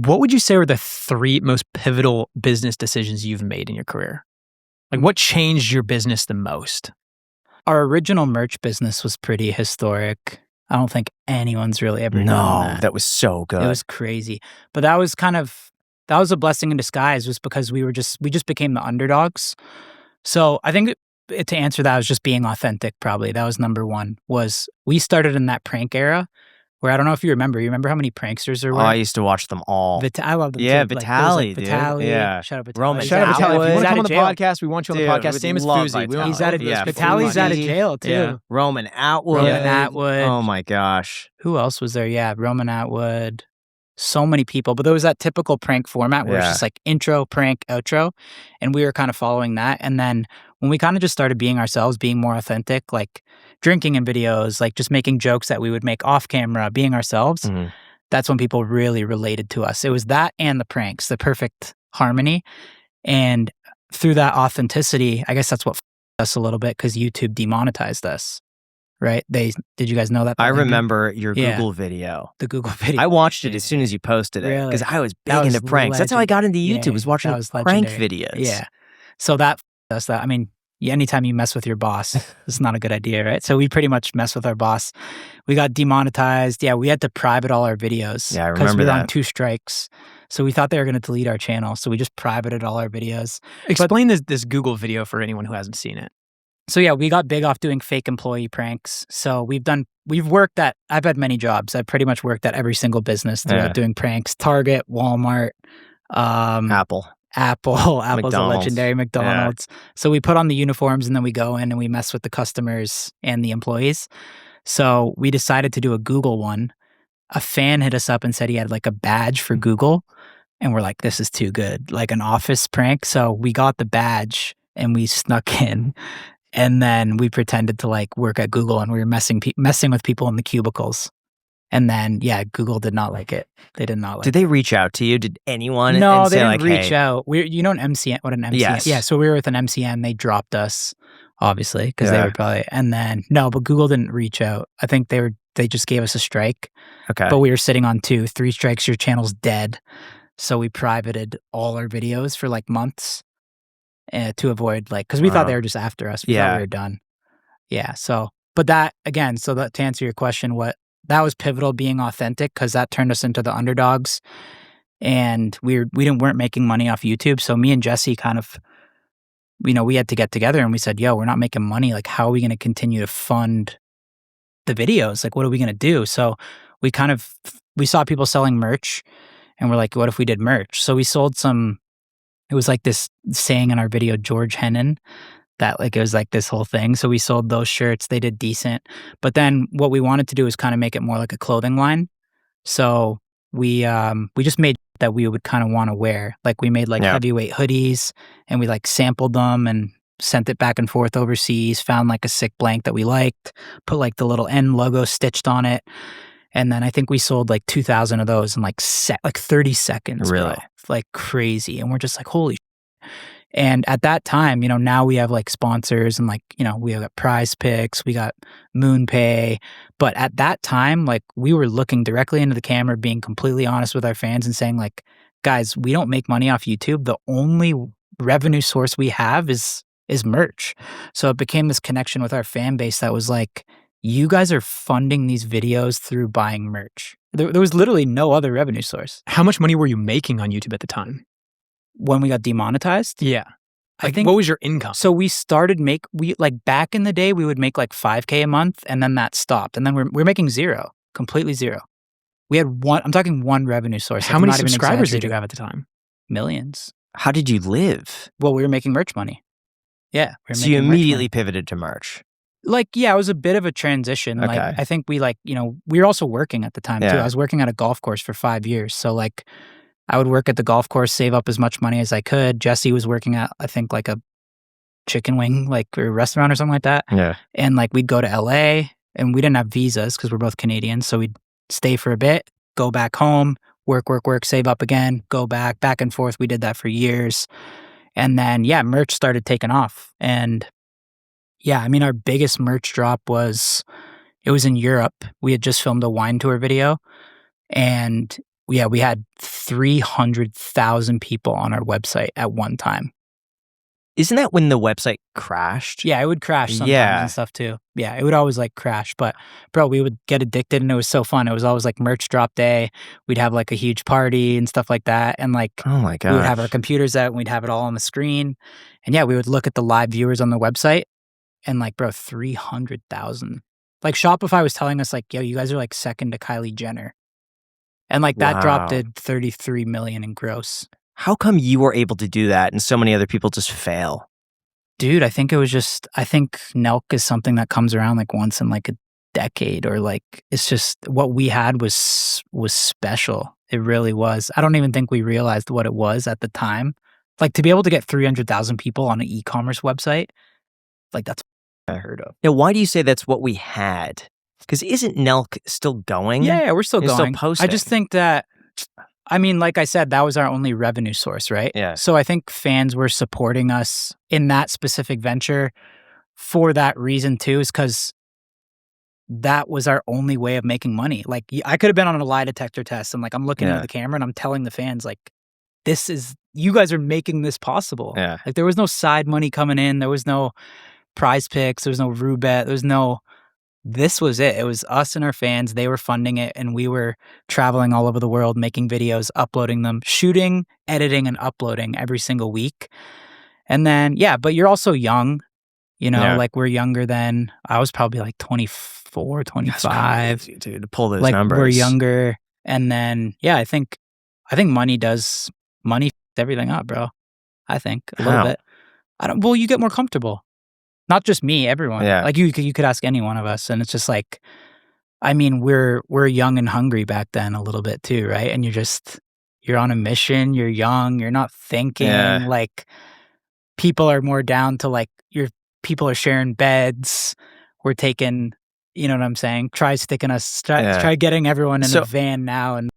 What would you say were the 3 most pivotal business decisions you've made in your career? Like, what changed your business the most? Our original merch business was pretty historic. I don't think anyone's really ever done that. That was so good. It was crazy. But that was a blessing in disguise, was because we just became the underdogs. So I think to answer that was just being authentic, probably. That was number one, was we started in that prank era where I don't know if you remember. You remember how many pranksters there were? Oh, I used to watch them all. I love them Yeah, too. Vitaly, dude. Vitaly. Yeah. Shout out Vitaly. Roman. Shout out Vitaly. If you want to come on the jail. podcast, we want you on the Dude, podcast. we Same as love Fuzi. Vitaly. He's out of Yeah, Vitaly's out of Fuzi. jail too. Yeah. Roman Atwood. Roman Atwood. Oh my gosh. Who else was there? Yeah, Roman Atwood. So many people. But there was that typical prank format where it's just like intro, prank, outro. And we were kind of following that. And then when we kind of just started being ourselves, being more authentic, like drinking in videos, like just making jokes that we would make off camera, being ourselves, that's when people really related to us. It was that and the pranks, the perfect harmony. And through that authenticity, I guess that's what f***ed us a little bit, because YouTube demonetized us. Right? Did you guys know that? I remember your Google video. The Google video. I watched it as soon as you posted it because I was big into pranks. That's how I got into YouTube, was watching prank videos. Yeah. So that does that. I mean, anytime you mess with your boss, it's not a good idea, right? So we pretty much mess with our boss. We got demonetized. Yeah, we had to private all our videos. Yeah, I remember because we were that. on 2 strikes. So we thought they were going to delete our channel. So we just privated all our videos. Explain this Google video for anyone who hasn't seen it. So yeah, we got big off doing fake employee pranks. So I've had many jobs. I've pretty much worked at every single business throughout doing pranks. Target, Walmart, Apple. Apple's McDonald's. a legendary, McDonald's. Yeah. So we put on the uniforms and then we go in and we mess with the customers and the employees. So we decided to do a Google one. A fan hit us up and said he had like a badge for Google. And we're like, this is too good, like an office prank. So we got the badge and we snuck in. And then we pretended to like work at Google and we were messing with people in the cubicles. And then, Google did not like it. They did not like it. Did they reach out to you? Did anyone? No, and they say didn't like, reach hey, out. What an MCN? Yes. Yeah, so we were with an MCN. They dropped us, obviously, because they were probably, and then, no, but Google didn't reach out. I think they just gave us a strike. Okay. But we were sitting on 2, 3 strikes, your channel's dead. So we privated all our videos for like months to avoid because we thought they were just after us. We thought we were done. Yeah. So, but that, again, to answer your question, that was pivotal, being authentic, because that turned us into the underdogs, and we weren't making money off YouTube. So me and Jesse kind of, we had to get together and we said, we're not making money. Like, how are we going to continue to fund the videos? Like, what are we going to do? So we saw people selling merch and we're like, what if we did merch? So we sold it was like this saying in our video, George Hennon, that it was like this whole thing. So we sold those shirts. They did decent. But then what we wanted to do is kind of make it more like a clothing line. So we just made that we would kind of want to wear. Like, we made heavyweight hoodies and we sampled them and sent it back and forth overseas, found a sick blank that we liked, put the little N logo stitched on it. And then I think we sold 2,000 of those in 30 seconds. Really? Bro. Crazy. And we're just holy shit. And at that time, now we have sponsors and we have Prize Picks, we got MoonPay. But at that time, we were looking directly into the camera, being completely honest with our fans and saying guys, we don't make money off YouTube. The only revenue source we have is merch. So it became this connection with our fan base that was you guys are funding these videos through buying merch. There was literally no other revenue source. How much money were you making on YouTube at the time? When we got demonetized? Yeah. I think, what was your income? So we started back in the day, we would make $5K a month, and then that stopped. And then we're making zero, completely zero. We had I'm talking one revenue source. How many subscribers did you have at the time? Millions. How did you live? Well, we were making merch money. Yeah. So you immediately pivoted to merch. It was a bit of a transition. Okay. I think we we were also working at the time too. I was working at a golf course for 5 years. So I would work at the golf course, save up as much money as I could. Jesse was working at, I think, a chicken wing, or restaurant or something like that. Yeah. And we'd go to LA, and we didn't have visas because we're both Canadians. So we'd stay for a bit, go back home, work, save up again, go back and forth. We did that for years. And then, merch started taking off. And our biggest merch drop was in Europe. We had just filmed a wine tour video, and yeah, we had 300,000 people on our website at one time. Isn't that when the website crashed? Yeah, it would crash sometimes and stuff too. Yeah, it would always like crash. But bro, we would get addicted and it was so fun. It was always like merch drop day. We'd have like a huge party and stuff like that. And like, oh my God, we would have our computers out and we'd have it all on the screen. And yeah, we would look at the live viewers on the website and like, bro, 300,000. Like Shopify was telling us like, yo, you guys are like second to Kylie Jenner. And like that dropped to 33 million in gross. How come you were able to do that and so many other people just fail? Dude, I think NELK is something that comes around like once in like a decade, or like it's just what we had was special. It really was. I don't even think we realized what it was at the time. Like to be able to get 300,000 people on an e-commerce website, like that's unheard of. Now, why do you say that's what we had? Because isn't NELK still going? Yeah, we're still going. Still posting. I just think that, I mean, like I said, that was our only revenue source, right? Yeah. So I think fans were supporting us in that specific venture for that reason too, is because that was our only way of making money. Like I could have been on a lie detector test and like I'm looking at the camera and I'm telling the fans like, you guys are making this possible. Yeah. Like there was no side money coming in. There was no prize picks. There was no roulette. This was it. It was us and our fans. They were funding it, and we were traveling all over the world, making videos, uploading them, shooting, editing, and uploading every single week. And then, but you're also young, like we're younger than, I was probably like 24, 25. That's crazy, dude, to pull those like numbers. We're younger. And then, I think money f***s everything up, bro. I think a little bit. You get more comfortable. Not just me, everyone. Yeah. Like you could ask any one of us, and it's just like, I mean, we're young and hungry back then a little bit too, right? And you're on a mission. You're young. You're not thinking. Yeah. Like people are more down to like people are sharing beds. We're taking, you know what I'm saying? Try getting everyone in a van now, and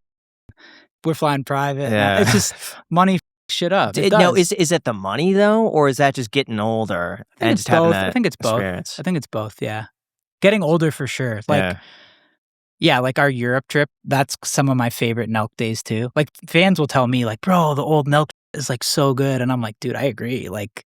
we're flying private. Yeah. It's just money shit up. No, is it the money though, or is that just getting older and just having that I think it's experience? both. I think it's both. Yeah, getting older for sure. Like, like our Europe trip. That's some of my favorite NELK days too. Like fans will tell me, like, bro, the old NELK is like so good, and I'm like, dude, I agree. Like,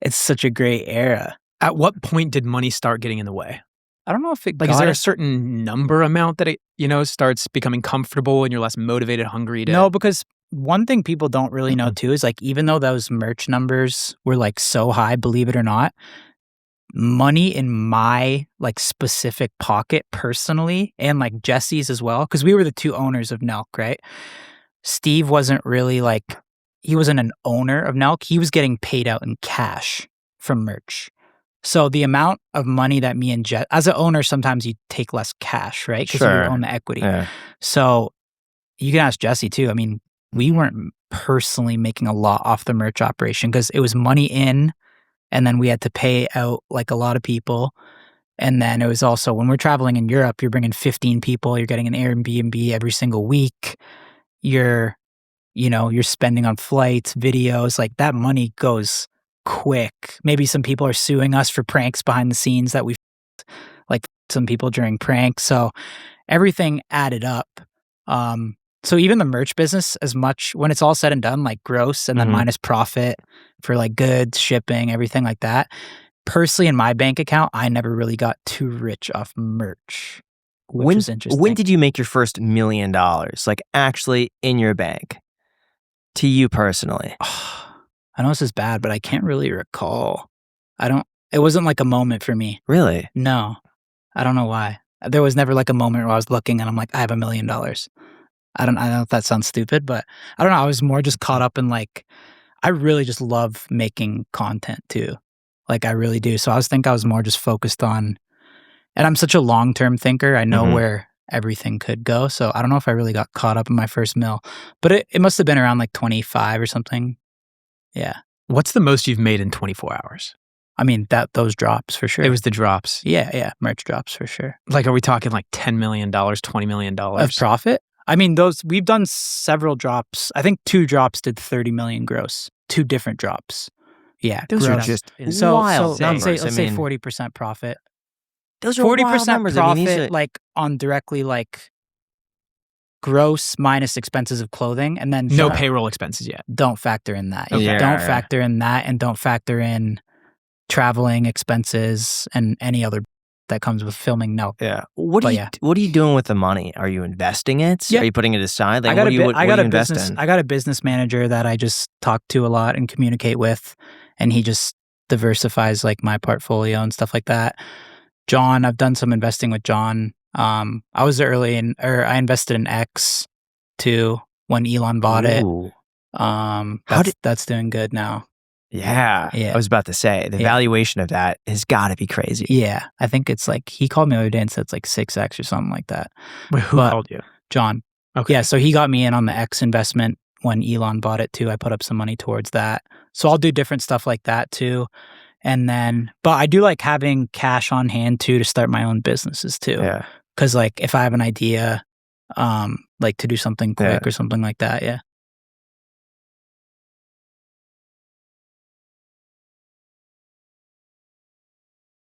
it's such a great era. At what point did money start getting in the way? I don't know if it like, is there a certain number amount that it, starts becoming comfortable and you're less motivated, hungry to? No, because one thing people don't really know too is like, even though those merch numbers were like so high, believe it or not, money in my like specific pocket personally, and like Jesse's as well, because we were the two owners of NELK, right? Steve wasn't really like, he wasn't an owner of NELK. He was getting paid out in cash from merch. So the amount of money that me and Jess, as an owner, sometimes you take less cash, right? Because you own the equity. Yeah. So you can ask Jesse too. I mean, we weren't personally making a lot off the merch operation because it was money in, and then we had to pay out like a lot of people. And then it was also, when we're traveling in Europe, you're bringing 15 people, you're getting an Airbnb every single week. You're spending on flights, videos, like that money goes quick. Maybe some people are suing us for pranks behind the scenes that we've, like some people during pranks. So everything added up. So even the merch business, as much when it's all said and done, like gross and then minus profit for like goods, shipping, everything like that. Personally, in my bank account, I never really got too rich off merch, which is interesting. When did you make your first $1 million? Like actually in your bank? To you personally? I know this is bad, but I can't really recall. It wasn't like a moment for me. Really? No. I don't know why. There was never like a moment where I was looking and I'm like, I have $1 million. I don't know if that sounds stupid, but I don't know. I was more just caught up in like, I really just love making content too. Like I really do. So I was more just focused on, and I'm such a long-term thinker. I know where everything could go. So I don't know if I really got caught up in my first mill, but it must have been around like 25 or something. Yeah. What's the most you've made in 24 hours? I mean, those drops for sure. It was the drops. Yeah. Merch drops for sure. Like, are we talking like $10 million, $20 million? Of profit? I mean, we've done several drops. I think 2 drops did 30 million gross. 2 different drops. Yeah. Those gross. are just so wild numbers. Let's say 40% profit. Those are 40% wild numbers. profit, like on directly, like gross minus expenses of clothing, and then no payroll expenses yet. Don't factor in that. Okay. Don't factor in that, and don't factor in traveling expenses and any other that comes with filming. No. Yeah. What are you doing with the money? Are you investing it? Yeah. Are you putting it aside? Like, I got a a business manager that I just talk to a lot and communicate with, and he just diversifies like my portfolio and stuff like that. John, I've done some investing with John. I was I invested in X too when Elon bought it. That's doing good now. Yeah. I was about to say, the valuation of that has got to be crazy. Yeah. I think it's like, he called me the other day and said it's like 6X or something like that. Wait, who called you? John. Okay. Yeah, so he got me in on the X investment when Elon bought it too. I put up some money towards that. So I'll do different stuff like that too. And then, but I do like having cash on hand too to start my own businesses too. Yeah. Because like if I have an idea, like to do something quick or something like that,